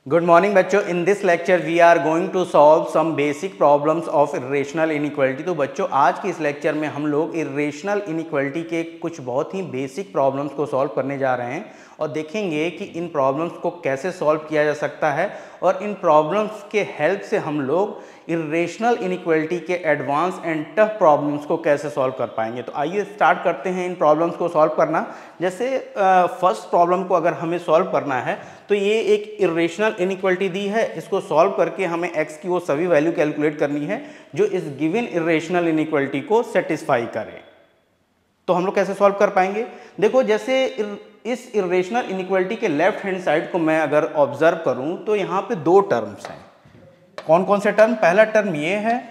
Good morning बच्चों। In this lecture we are going to solve some basic problems of irrational inequality. तो बच्चों आज की इस लेक्चर में हम लोग इरेशनल इनइक्वालिटी के कुछ बहुत ही बेसिक प्रॉब्लम्स को सॉल्व करने जा रहे हैं और देखेंगे कि इन प्रॉब्लम्स को कैसे सॉल्व किया जा सकता है और इन प्रॉब्लम्स के हेल्प से हम लोग इरेशनल इनइक्वालिटी के एडवांस एंड टफ प्रॉब्लम्स को कैसे सॉल्व कर पाएंगे। तो आइए स्टार्ट करते हैं इन प्रॉब्लम्स को सॉल्व करना। जैसे फर्स्ट प्रॉब्लम को अगर हमें सॉल्व करना है तो ये एक इरेशनल इनइक्वालिटी दी है, इसको सॉल्व करके हमें x की वो सभी वैल्यू कैलकुलेट करनी है जो इस गिवन इरेशनल इनइक्वालिटी को सेटिस्फाई करे। तो हम लोग कैसे सॉल्व कर पाएंगे? देखो, जैसे इस इरेशनल इनइक्वालिटी के लेफ्ट हैंड साइड को मैं अगर ऑब्जर्व करूं तो यहाँ पे दो टर्म्स हैं। कौन कौन से टर्म? पहला टर्म ये है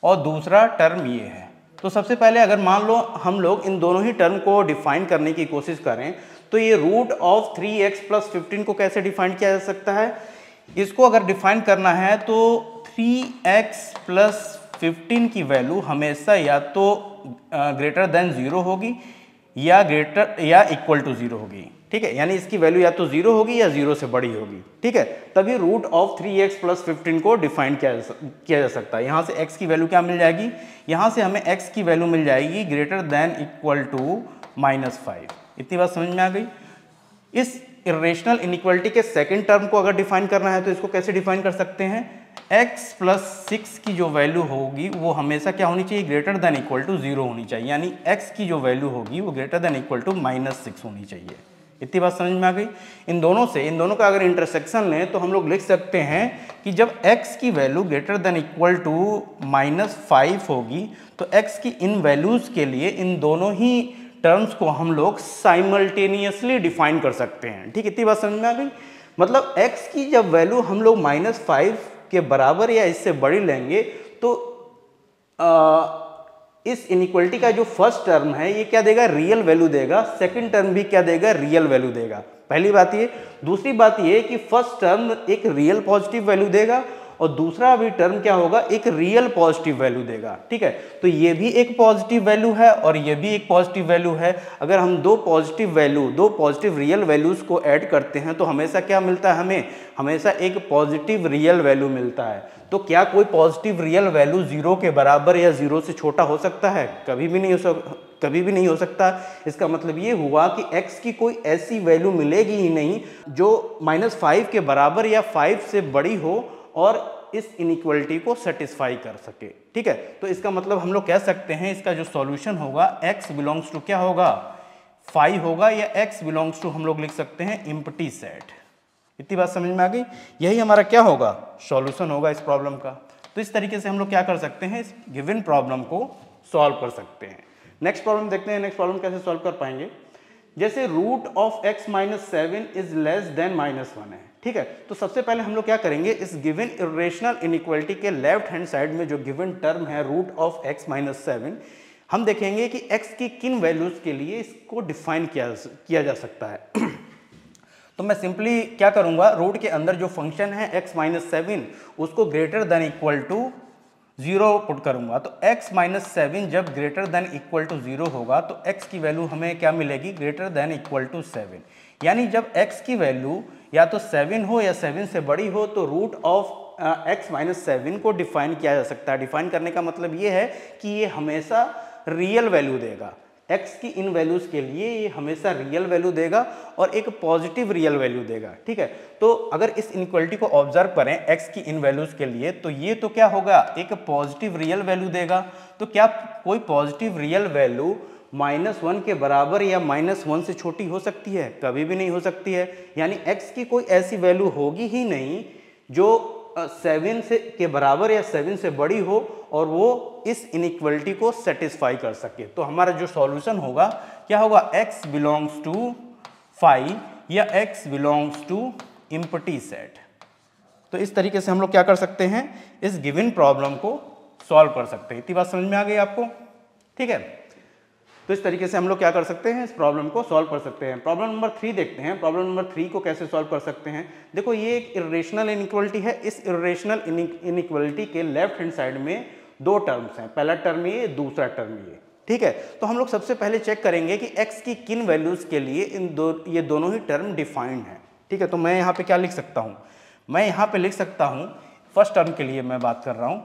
और दूसरा टर्म ये है। तो सबसे पहले अगर मान लो हम लोग इन दोनों ही टर्म को डिफाइन करने की कोशिश करें तो ये रूट ऑफ 3x + 15 को कैसे डिफाइन किया जा सकता है? इसको अगर डिफाइन करना है तो 3x + 15 की वैल्यू हमेशा या तो ग्रेटर देन 0 होगी या ग्रेटर या इक्वल टू 0 होगी। ठीक है, यानी इसकी वैल्यू या तो 0 होगी या 0 से बड़ी होगी। ठीक है, तभी रूट ऑफ 3x + 15 को डिफाइन किया जा सकता है। यहाँ से x की वैल्यू क्या मिल जाएगी? यहाँ से हमें x की वैल्यू मिल जाएगी ग्रेटर देन इक्वल टू -5। इतनी बात समझ में आ गई। इस इरेशनल इनइक्वालिटी के सेकंड टर्म को अगर डिफाइन करना है तो इसको कैसे डिफाइन कर सकते हैं? x + 6 की जो वैल्यू होगी वो हमेशा क्या होनी चाहिए? ग्रेटर देन इक्वल टू 0 होनी चाहिए, यानी x की जो वैल्यू होगी वो ग्रेटर देन इक्वल टू -6 होनी चाहिए। इतनी बात समझ में आ गई। इन दोनों का अगर इंटरसेक्शन लें तो हम लोग लिख सकते हैं कि जब x की value greater than equal to -5 होगी तो x की इन वैल्यूज के लिए इन दोनों ही टर्म्स को हम लोग साइमल्टेनियसली डिफाइन कर सकते हैं। ठीक, इतनी बात समझ में आ गई। मतलब x की जब वैल्यू हम लोग -5 के बराबर या इससे बड़ी लेंगे तो इस इनइक्वालिटी का जो फर्स्ट टर्म है ये क्या देगा? रियल वैल्यू देगा। सेकंड टर्म भी क्या देगा? रियल वैल्यू देगा। पहली बात ये। दूसरी बात ये कि फर्स्ट टर्म एक रियल पॉजिटिव वैल्यू देगा और दूसरा भी टर्म क्या होगा? एक रियल पॉजिटिव वैल्यू देगा। ठीक है, तो ये भी एक पॉजिटिव वैल्यू है और ये भी एक पॉजिटिव वैल्यू है। अगर हम दो पॉजिटिव रियल वैल्यूज को ऐड करते हैं तो हमेशा क्या मिलता है? हमें हमेशा एक पॉजिटिव रियल वैल्यू मिलता है। तो क्या कोई पॉजिटिव रियल वैल्यू 0 के बराबर या 0 से छोटा हो सकता है? कभी भी नहीं हो सकता। इसका मतलब ये हुआ कि x की कोई ऐसी वैल्यू मिलेगी ही नहीं जो -5 के बराबर या 5 से बड़ी हो और इस इनइक्वालिटी को सेटिस्फाई कर सके। ठीक है, तो इसका मतलब हम लोग कह सकते हैं इसका जो सॉल्यूशन होगा x बिलोंग्स टू क्या होगा? 5 होगा, या x बिलोंग्स टू हम लोग लिख सकते हैं एम्प्टी सेट। इतनी बात समझ में आ गई। यही हमारा क्या होगा? सॉल्यूशन होगा इस प्रॉब्लम का। तो इस तरीके से हम लोग क्या कर सकते हैं? इस गिवन प्रॉब्लम को सॉल्व कर सकते हैं। नेक्स्ट प्रॉब्लम देखते हैं। नेक्स्ट प्रॉब्लम कैसे सॉल्व कर पाएंगे? जैसे root of x - 7 is less than -1 है। ठीक है, तो सबसे पहले हम लोग क्या करेंगे? इस गिवन इरेशनल इनइक्वालिटी के लेफ्ट हैंड साइड में जो गिवन टर्म है रूट ऑफ x - 7, हम देखेंगे कि x की किन वैल्यूज के लिए इसको डिफाइन किया जा सकता है। तो मैं सिंपली क्या करूंगा? रूट के अंदर जो फंक्शन है x - 7 उसको greater than equal to 0 put करूंगा। तो x - 7 जब ग्रेटर देन इक्वल टू 0 होगा तो x की वैल्यू हमें क्या मिलेगी? Greater than equal to 7। यानी जब x की वैल्यू या तो 7 हो या 7 से बड़ी हो तो रूट ऑफ x - 7 को डिफाइन किया जा सकता है। डिफाइन करने का मतलब ये है कि ये हमेशा रियल वैल्यू देगा। x की इन वैल्यूज के लिए ये हमेशा रियल वैल्यू देगा और एक पॉजिटिव रियल वैल्यू देगा। ठीक है, तो अगर इस इनइक्वालिटी को ऑब्जर्व करें x की इन वैल्यूज के लिए तो ये तो क्या होगा? एक पॉजिटिव रियल वैल्यू देगा। तो क्या कोई पॉजिटिव रियल वैल्यू -1 के बराबर या -1 से छोटी हो सकती है? कभी भी नहीं हो सकती है। यानी x की कोई ऐसी वैल्यू होगी ही नहीं जो 7 से के बराबर या 7 से बड़ी हो और वो इस इनइक्वालिटी को सेटिस्फाई कर सके। तो हमारा जो सॉल्यूशन होगा क्या होगा? x बिलोंग्स टू 5 या x belongs to empty set. तो इस तरीके से हम लोग क्या कर सकते हैं? इस गिवन प्रॉब्लम को सॉल्व कर सकते हैं। इतनी बात समझ में आ गई आपको? ठीक है, तो इस तरीके से हम लोग क्या कर सकते हैं? इस प्रॉब्लम को सॉल्व कर सकते हैं। प्रॉब्लम नंबर 3 देखते हैं। प्रॉब्लम नंबर 3 को कैसे सॉल्व कर सकते हैं? देखो, ये एक इरेशनल इनइक्वालिटी है। इस इरेशनल इनइक्वालिटी के लेफ्ट हैंड साइड में दो टर्म्स हैं। पहला टर्म ये, दूसरा टर्म ये। ठीक है, तो हम लोग सबसे पहले चेक करेंगे कि x की किन वैल्यूज के लिए ये दोनों ही टर्म डिफाइंड हैं। ठीक है, तो मैं यहाँ पे क्या लिख सकता हूँ? मैं यहाँ पे लिख सकता हूँ, फर्स्ट टर्म के लिए मैं बात कर रहा हूँ,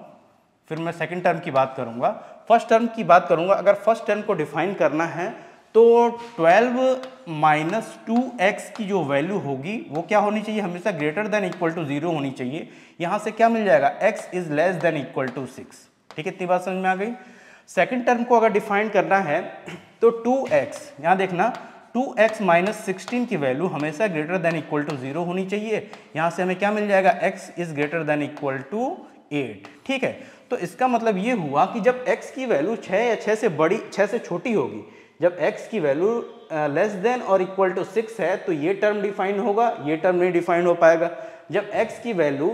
फिर मैं सेकंड टर्म की बात करूँगा। फर्स्ट टर्म की बात करूँगा, अगर फर्स्ट टर्म को डिफाइन करना है तो 12 माइनस 2x की जो वैल्यू होगी वो क्या होनी चाहिए, हमेशा ग्रेटर देन इक्वल टू 0 होनी चाहिए। यहाँ से क्या मिल जाएगा, x is less than equal to 6। ठीक है, इतनी बात समझ में आ गई। सेकंड टर्म को अगर डिफाइन करना है तो 2x, यहाँ देखना 2x माइनस 16 की वैल्यू हमेशा ग्रेटर देन इक्वल टू 0 होनी चाहिए। यहाँ से हमें क्या मिल जाएगा, x is greater than equal to 8। ठीक है, तो इसका मतलब ये हुआ कि जब x की वैल्यू 6 या 6 से छोटी होगी, जब x की वैल्यू लेस देन और इक्वल टू 6 है तो ये टर्म डिफाइन होगा, ये टर्म नहीं डिफाइन हो पाएगा। जब x की वैल्यू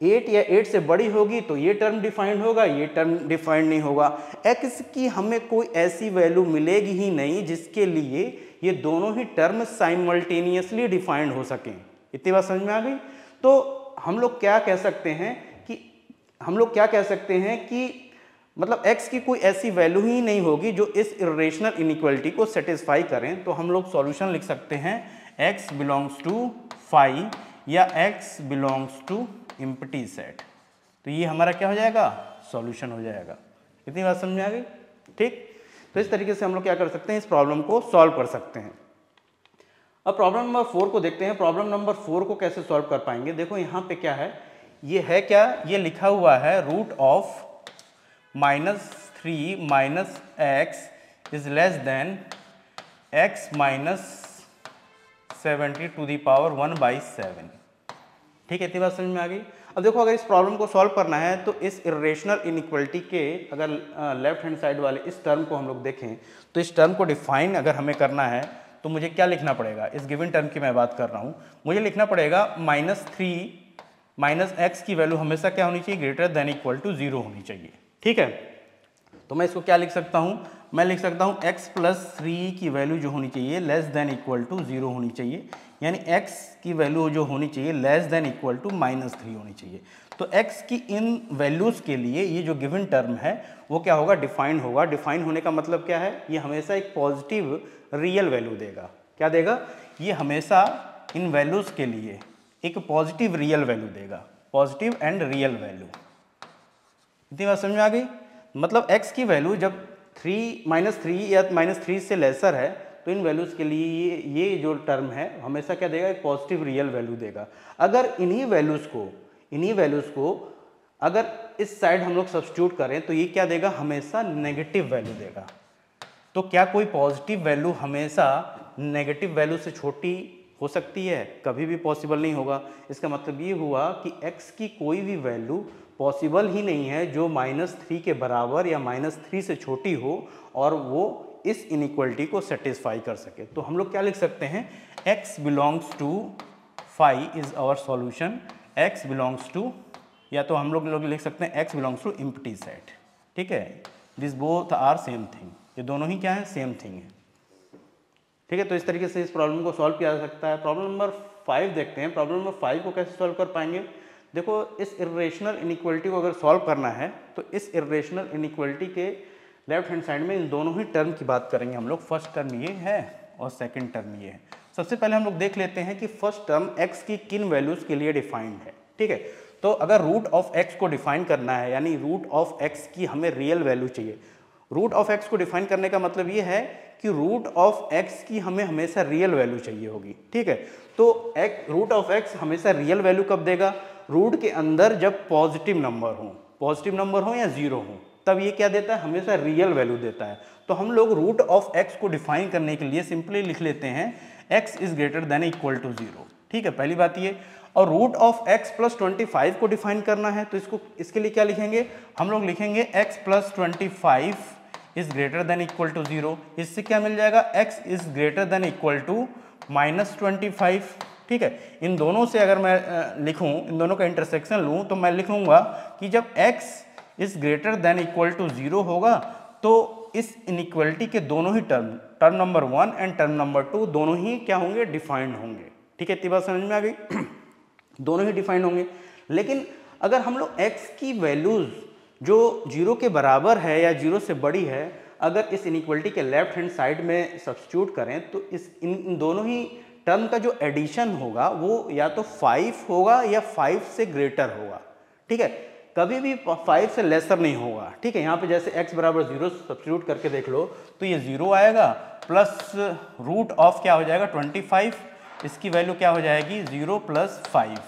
8 या 8 से बड़ी होगी तो ये टर्म डिफाइन होगा, ये टर्म डिफाइन नहीं होगा। x की हमें कोई ऐसी वैल्यू मिलेगी ही नहीं जिसके लिए ये दोनों ही टर्म साइमल्टेनियसली डिफाइंड हो सकें। इतनी बात समझ में आ गई। तो हम लोग क्या कह सकते हैं कि मतलब x की कोई ऐसी वैल्यू ही नहीं होगी जो इस इरेशनल इनइक्वालिटी को सेटिस्फाई करें। तो हम लोग सॉल्यूशन लिख सकते हैं x बिलोंग्स टू फाई या x belongs to empty set. तो ये हमारा क्या हो जाएगा, सॉल्यूशन हो जाएगा। इतनी बात समझ में आ गई। ठीक, तो इस तरीके से हम लोग क्या कर सकते हैं, इस प्रॉब्लम को सॉल्व कर सकते हैं। अब प्रॉब्लम नंबर 4 को देखते हैं। प्रॉब्लम नंबर 4 को कैसे सॉल्व कर पाएंगे, देखो यहाँ पे क्या है, ये है क्या, ये लिखा हुआ है root of -3 minus x is less than x minus 70 to the power 1/7। ठीक है, इतनी बात समझ में आ गई। अब देखो, अगर इस प्रॉब्लम को सॉल्व करना है तो इस इरेशनल इनइक्वालिटी के अगर लेफ्ट हैंड साइड वाले इस टर्म को हम लोग देखें तो इस टर्म को डिफाइन अगर हमें करना है तो मुझे क्या लिखना पड़ेगा, इस गिवन टर्म की मैं बात कर रहा हूँ, मुझे लिखना पड़ेगा -3 माइनस x की वैल्यू हमेशा क्या होनी चाहिए, ग्रेटर देन इक्वल टू 0 होनी चाहिए। ठीक है, तो मैं इसको क्या लिख सकता हूँ, मैं लिख सकता हूँ x प्लस 3 की वैल्यू जो होनी चाहिए लेस देन इक्वल टू 0 होनी चाहिए, यानी x की वैल्यू जो होनी चाहिए लेस देन इक्वल टू -3 होनी चाहिए। तो x की इन वैल्यूज़ के लिए ये जो गिवन टर्म है वो क्या होगा, डिफाइन होगा। डिफाइन होने का मतलब क्या है, ये हमेशा एक पॉजिटिव रियल वैल्यू देगा। क्या देगा, ये हमेशा इन वैल्यूज़ के लिए एक पॉजिटिव रियल वैल्यू देगा, पॉजिटिव एंड रियल वैल्यू। इतनी बात समझ में आ गई। मतलब x की वैल्यू जब -3 या -3 से लेसर है तो इन वैल्यूज़ के लिए ये जो टर्म है हमेशा क्या देगा, एक पॉजिटिव रियल वैल्यू देगा। अगर इन्हीं वैल्यूज़ को अगर इस साइड हम लोग सब्स्टिट्यूट करें तो ये क्या देगा, हमेशा नेगेटिव वैल्यू देगा। तो क्या कोई पॉजिटिव वैल्यू हमेशा नेगेटिव वैल्यू से छोटी हो सकती है, कभी भी पॉसिबल नहीं होगा। इसका मतलब ये हुआ कि x की कोई भी वैल्यू पॉसिबल ही नहीं है जो -3 के बराबर या -3 से छोटी हो और वो इस इनइक्वालिटी को सेटिस्फाई कर सके। तो हम लोग क्या लिख सकते हैं, x belongs to phi is our solution. x belongs to, या तो हम लोग लिख सकते हैं x belongs to empty set. ठीक है, this both are same thing, ये दोनों ही क्या है, सेम थिंग है। ठीक है, तो इस तरीके से इस प्रॉब्लम को सॉल्व किया जा सकता है। प्रॉब्लम नंबर 5 देखते हैं। प्रॉब्लम नंबर 5 को कैसे सॉल्व कर पाएंगे, देखो इस इरेशनल इनइक्वालिटी को अगर सॉल्व करना है तो इस इरेशनल इनइक्वालिटी के लेफ्ट हैंड साइड में इन दोनों ही टर्म की बात करेंगे हम लोग। फर्स्ट टर्म ये है और सेकंड टर्म ये है। सबसे पहले हम लोग देख लेते हैं कि फर्स्ट टर्म x की किन वैल्यूज़ के लिए डिफाइंड है। ठीक है, तो अगर रूट ऑफ x को डिफाइन करना है, यानी रूट ऑफ x की हमें रियल वैल्यू चाहिए। रूट ऑफ x को डिफाइन करने का मतलब ये है कि रूट ऑफ x की हमें हमेशा रियल वैल्यू चाहिए होगी। ठीक है, तो रूट ऑफ x हमेशा रियल वैल्यू कब देगा, रूट के अंदर जब पॉजिटिव नंबर हो या 0 हो, तब ये क्या देता है, हमेशा रियल वैल्यू देता है। तो हम लोग रूट ऑफ x को डिफाइन करने के लिए सिंपली लिख लेते हैं x is greater than equal to 0। ठीक है, पहली बात ये। और रूट ऑफ x प्लस 25 को डिफाइन करना है तो इसके लिए क्या लिखेंगे, हम लोग लिखेंगे x plus 25 is greater than equal to 0। इससे क्या मिल जाएगा, x is greater than equal to -25। ठीक है, इन दोनों से अगर मैं लिखूं, इन दोनों का इंटरसेक्शन लूं तो मैं लिखूंगा कि जब x is greater than equal to 0 होगा तो इस इनइक्वालिटी के दोनों ही term number 1 and term number 2 दोनों ही क्या होंगे, डिफाइंड होंगे। ठीक है, इतनी बात समझ में आ गई। दोनों ही डिफाइंड होंगे। लेकिन अगर हम लोग x की वैल्यूज जो 0 के बराबर है या 0 से बड़ी है, अगर इस इनइक्वालिटी के लेफ्ट हैंड साइड में सब्स्टिट्यूट करें तो इन दोनों ही टर्म का जो एडिशन होगा वो या तो 5 होगा या 5 से ग्रेटर होगा, ठीक है, कभी भी 5 से लेसर नहीं होगा, ठीक है। यहाँ पे जैसे x बराबर 0 सब्स्टिट्यूट करके देख लो तो ये 0 आएगा प्लस रूट ऑफ क्या हो जाएगा 25, इसकी वैल्यू क्या हो जाएगी 0 + 5,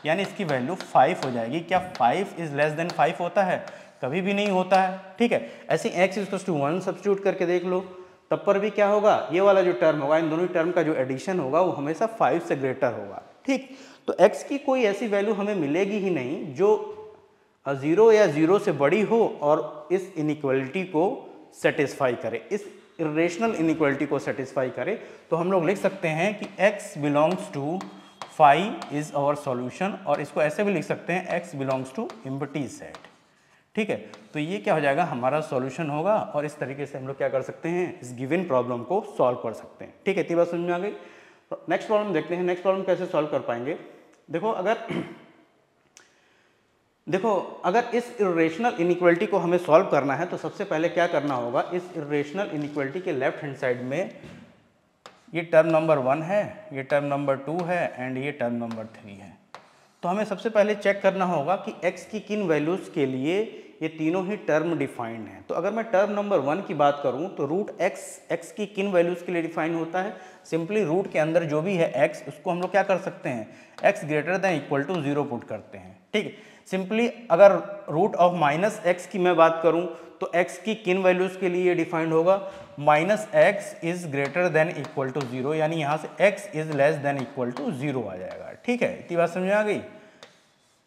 यानी इसकी वैल्यू 5 हो जाएगी। क्या 5 इज लेस देन 5 होता है? कभी भी नहीं होता है, ठीक है। ऐसे x = 1 सब्स्टिट्यूट करके देख लो, तब पर भी क्या होगा, ये वाला जो टर्म होगा, इन दोनों टर्म का जो एडिशन होगा वो हमेशा 5 से ग्रेटर होगा, ठीक। तो x की कोई ऐसी वैल्यू हमें मिलेगी ही नहीं जो 0 या 0 से बड़ी हो और इस इनइक्वालिटी को सेटिस्फाई करे, इस इरेशनल इनइक्वालिटी को सेटिस्फाई करे। तो हम लोग लिख सकते हैं कि x belongs to phi is our solution, और इसको ऐसे भी लिख सकते हैं x belongs to empty set, ठीक है। तो ये क्या हो जाएगा, हमारा सॉल्यूशन होगा, और इस तरीके से हम लोग क्या कर सकते हैं, इस गिवन प्रॉब्लम को सॉल्व कर सकते हैं, ठीक है। इतनी बात समझ में आ गई। नेक्स्ट प्रॉब्लम देखते हैं, नेक्स्ट प्रॉब्लम कैसे सॉल्व कर पाएंगे। देखो अगर इस इरेशनल इनइक्वालिटी को हमें सॉल्व करना है तो सबसे पहले क्या करना होगा, इस इरेशनल इनइक्वालिटी के लेफ्ट हैंड साइड में ये टर्म नंबर 1 है, ये टर्म नंबर 2 है एंड ये टर्म नंबर 3 है। तो हमें सबसे पहले चेक करना होगा कि x की किन वैल्यूज़ के लिए ये तीनों ही टर्म डिफाइंड हैं। तो अगर मैं टर्म नंबर 1 की बात करूं तो रूट x की किन वैल्यूज़ के लिए डिफाइन होता है, सिंपली रूट के अंदर जो भी है x उसको हम लोग क्या कर सकते हैं, x > 0 पुट करते हैं, ठीक है। सिंपली अगर रूट ऑफ -x की मैं बात करूं तो x की किन वैल्यूज़ के लिए डिफाइंड होगा, -x > 0, यानी यहाँ से x < 0 आ जाएगा, ठीक है। इतनी बात समझ में आ गई।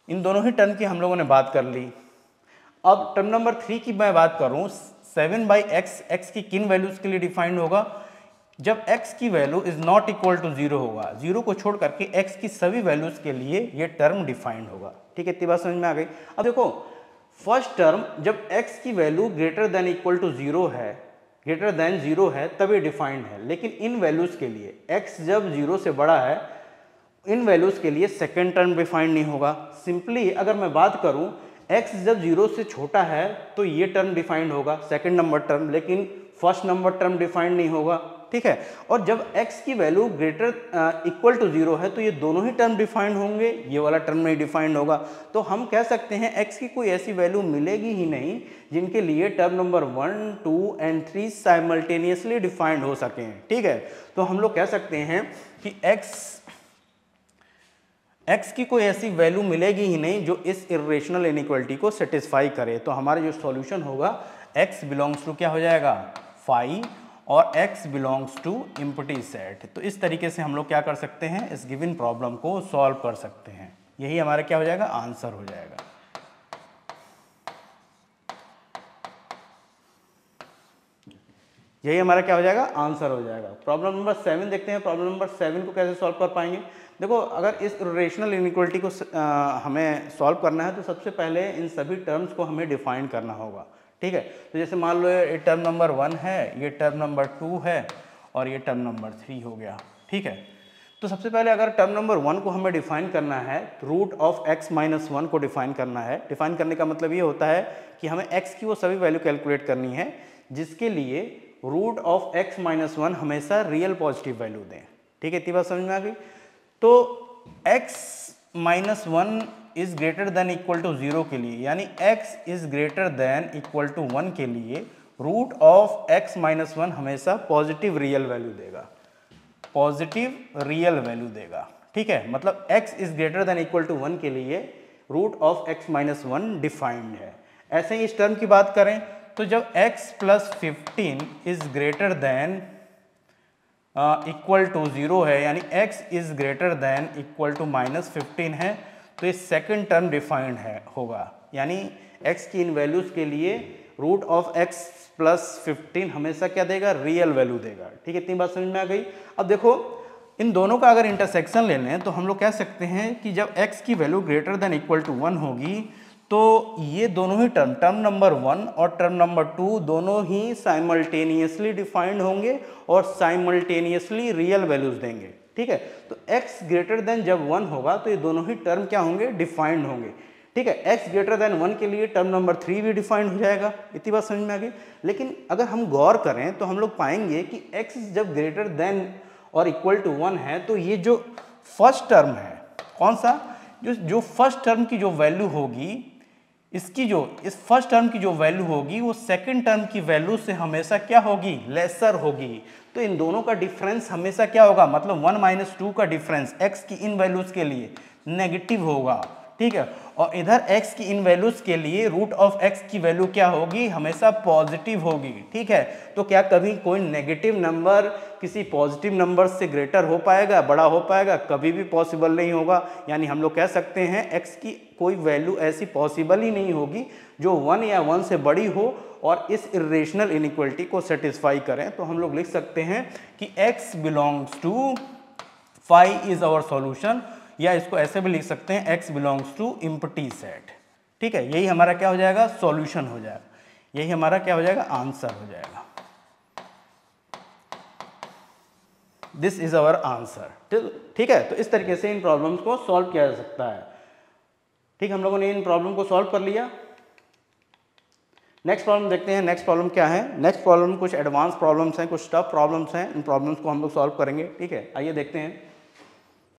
इन दोनों ही टर्म की हम लोगों ने बात कर ली। अब टर्म नंबर 3 की मैं बात करूं, 7/x x की किन वैल्यूज़ के लिए डिफाइंड होगा, जब x की value is not equal to 0 होगा, 0 को छोड़ करके x की सभी वैल्यूज़ के लिए ये टर्म डिफाइंड होगा, ठीक है। इतनी बात समझ में आ गई। अब देखो फर्स्ट टर्म जब x की वैल्यू ग्रेटर देन 0 है तब ये डिफाइंड है, लेकिन इन वैल्यूज़ के लिए x जब 0 से बड़ा है, इन वैल्यूज़ के लिए सेकेंड टर्म डिफाइंड नहीं होगा। सिंपली अगर मैं बात करूं x जब 0 से छोटा है तो ये टर्म डिफाइंड होगा, सेकंड नंबर टर्म, लेकिन फर्स्ट नंबर टर्म डिफाइंड नहीं होगा, ठीक है। और जब x की वैल्यू इक्वल टू 0 है तो ये दोनों ही टर्म डिफाइंड होंगे, ये वाला टर्म नहीं डिफाइंड होगा। तो हम कह सकते हैं x की कोई ऐसी वैल्यू मिलेगी ही नहीं जिनके लिए term number 1, 2 and 3 simultaneously defined हो सकें, ठीक है। तो हम लोग कह सकते हैं कि x की कोई ऐसी वैल्यू मिलेगी ही नहीं जो इस इरेशनल इनइक्वालिटी को सेटिस्फाई करे। तो हमारा जो सॉल्यूशन होगा x बिलोंग्स टू क्या हो जाएगा, फाई, और x belongs to empty set. तो इस तरीके से हम लोग क्या कर सकते हैं, इस गिवन प्रॉब्लम को सॉल्व कर सकते हैं। यही हमारा क्या हो जाएगा, आंसर हो जाएगा। यही हमारा क्या हो जाएगा, आंसर हो जाएगा। प्रॉब्लम नंबर 7 देखते हैं, प्रॉब्लम नंबर 7 को कैसे सॉल्व कर पाएंगे। देखो अगर इस इरेशनल इनइक्वालिटी को हमें सॉल्व करना है तो सबसे पहले इन सभी टर्म्स को हमें डिफाइन करना होगा, ठीक है। तो जैसे मान लो ये टर्म नंबर 1 है, ये टर्म नंबर 2 है और ये टर्म नंबर 3 हो गया, ठीक है। तो सबसे पहले अगर टर्म नंबर 1 को हमें डिफाइन करना है तो रूट ऑफ x - 1 को डिफाइन करना है। डिफाइन करने का मतलब ये होता है कि हमें x की वो सभी वैल्यू कैलकुलेट करनी है जिसके लिए रूट ऑफ x - 1 हमेशा रियल पॉजिटिव वैल्यू दें, ठीक है। इतनी बात समझ में आ गई। तो x - 1 is greater than equal to 0 के लिए, यानी x is greater than equal to 1 के लिए रूट ऑफ x - 1 हमेशा पॉजिटिव रियल वैल्यू देगा, पॉजिटिव रियल वैल्यू देगा, ठीक है। मतलब x is greater than equal to 1 के लिए रूट ऑफ x - 1 डिफाइंड है। ऐसे ही इस टर्म की बात करें तो जब x + 15 is greater than equal to 0 है, यानी x is greater than equal to -15 है, तो ये सेकंड टर्म डिफाइंड है होगा, यानी x की इन वैल्यूज़ के लिए रूट ऑफ x + 15 हमेशा क्या देगा, रियल वैल्यू देगा, ठीक है। इतनी बात समझ में आ गई। अब देखो इन दोनों का अगर इंटरसेक्शन ले लें तो हम लोग कह सकते हैं कि जब x की value greater than equal to 1 होगी तो ये दोनों ही टर्म नंबर 1 और टर्म नंबर 2 दोनों ही साइमल्टेनियसली डिफाइंड होंगे और साइमल्टेनियसली रियल वैल्यूज देंगे, ठीक है। तो x ग्रेटर देन जब 1 होगा तो ये दोनों ही टर्म क्या होंगे, डिफाइंड होंगे, ठीक है। x ग्रेटर देन 1 के लिए टर्म नंबर 3 भी डिफाइंड हो जाएगा। इतनी बात समझ में आ गई। लेकिन अगर हम गौर करें तो हम लोग पाएंगे कि x जब ग्रेटर देन और इक्वल टू 1 है, तो ये जो फर्स्ट टर्म है, कौन सा, जो फर्स्ट टर्म की जो वैल्यू होगी, इसकी जो इस फर्स्ट टर्म की जो वैल्यू होगी वो सेकंड टर्म की वैल्यू से हमेशा क्या होगी, लेसर होगी। तो इन दोनों का डिफरेंस हमेशा क्या होगा, मतलब 1 माइनस 2 का डिफरेंस x की इन वैल्यूज के लिए नेगेटिव होगा, ठीक है। और इधर x की इन वैल्यूज के लिए रूट ऑफ x की वैल्यू क्या होगी, हमेशा पॉजिटिव होगी, ठीक है। तो क्या कभी कोई नेगेटिव नंबर किसी पॉजिटिव नंबर से ग्रेटर हो पाएगा, बड़ा हो पाएगा, कभी भी पॉसिबल नहीं होगा। यानी हम लोग कह सकते हैं x की कोई वैल्यू ऐसी पॉसिबल ही नहीं होगी जो 1 या 1 से बड़ी हो और इस इरेशनल इनइक्वलिटी को सेटिस्फाई करें। तो हम लोग लिख सकते हैं कि x belongs to phi is our solution, या इसको ऐसे भी लिख सकते हैं x belongs to empty set, ठीक है। यही हमारा क्या हो जाएगा, सॉल्यूशन हो जाएगा, यही हमारा क्या हो जाएगा, आंसर हो जाएगा। दिस इज आवर आंसर, ठीक है। तो इस तरीके से इन प्रॉब्लम्स को सॉल्व किया जा सकता है, ठीक। हम लोगों ने इन प्रॉब्लम को सॉल्व कर लिया। नेक्स्ट प्रॉब्लम देखते हैं। नेक्स्ट प्रॉब्लम क्या है, नेक्स्ट प्रॉब्लम कुछ एडवांस प्रॉब्लम्स हैं, कुछ टफ प्रॉब्लम्स हैं, इन प्रॉब्लम्स को हम लोग सॉल्व करेंगे, ठीक है। आइए देखते हैं।